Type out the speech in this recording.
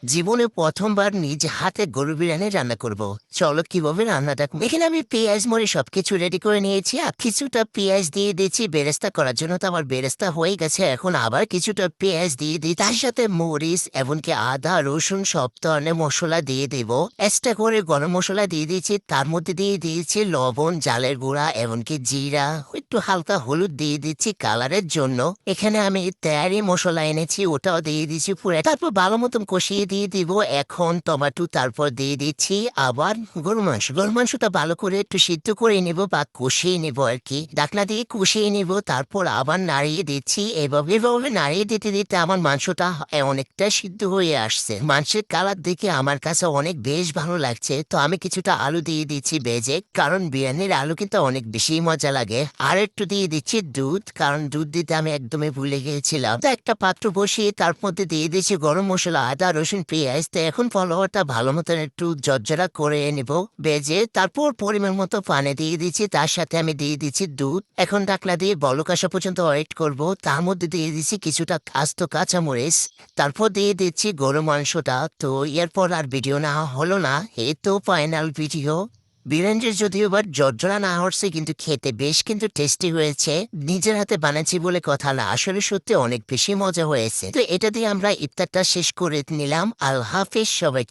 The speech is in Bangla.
জীবনে প্রথমবার নিজ হাতে গরুর বিরিয়ানি রান্না করব। চলো কিভাবে রান্নাটা এখানে আমি পেঁয়াজ মরে সবকিছু রেডি করে নিয়েছি আর কিছুটা পেঁয়াজ দিয়ে দিয়েছি বেরেস্তা করার জন্য। তো আমার বেরেস্তা হয়ে গেছে, এখন আবার কিছুটা পেঁয়াজ দিয়ে দিই, তার সাথে মরিচ এমনকি আদা রসুন সব ধরনের মশলা দিয়ে দেবো। এক্সট্রা করে গরম মশলা দিয়ে দিয়েছি, তার মধ্যে দিয়ে দিয়েছি লবণ, জালের গুঁড়া এমনকি জিরা, একটু হালকা হলুদ দিয়ে দিচ্ছি কালারের জন্য। এখানে আমি তেয়ারি মশলা এনেছি, ওটাও দিয়ে দিচ্ছি পুরো। তারপর ভালো মতন কষিয়ে দিয়ে দিব এখন টমেটো, তারপর দিয়ে দিচ্ছি আবার গরুর মাংসটা ভালো করে একটু সিদ্ধ করে নেব বা কষিয়ে নেব আর কি, ঢাকনা দিয়ে কষিয়ে নেব। তারপর আবার নাড়িয়ে দিচ্ছি, এভাবে এভাবে নাড়িয়ে দিতে দিতে আমার মাংসটা অনেকটা সিদ্ধ হয়ে আসছে। মাংসের কালার দেখে আমার কাছে অনেক বেশ ভালো লাগছে। তো আমি কিছুটা আলু দিয়ে দিচ্ছি ভেজে, কারণ বিরিয়ানির আলু কিন্তু অনেক বেশি মজা লাগে। আর একটু দিয়ে দিচ্ছি দুধ, কারণ দুধ দিতে আমি একদমই ভুলে গিয়েছিলাম। তো একটা পাত্র বসিয়ে তার মধ্যে দিয়ে দিচ্ছি গরম মশলা, আদা রসুন পেঁয়াজ। তো এখন ফলোয়ারটা ভালো মতন একটু জর্জরা করে নেব ভেজে। তারপর পরিমাণ মতো পানি দিয়ে দিচ্ছি, তার সাথে আমি দিয়ে দিচ্ছি দুধ। এখন ঢাকনা দিয়ে বলক আসা পর্যন্ত ওয়েট করব। তার মধ্যে দিয়ে দিচ্ছি কিছুটা আস্ত কাঁচামরিচ, তারপর দিয়ে দিচ্ছি গরু মাংসটা। তো এরপর আর ভিডিও না হলো না, এই তো ফাইনাল ভিডিও। বিরিয়ানির যদিও এবার জর্জরা না হচ্ছে, কিন্তু খেতে বেশ কিন্তু টেস্টি হয়েছে। নিজের হাতে বানাচ্ছি বলে কথা না, আসলে সত্যি অনেক বেশি মজা হয়েছে। তো এটা দিয়ে আমরা ইফতারটা শেষ করে নিলাম। আল্লাহ হাফেজ সবাইকে।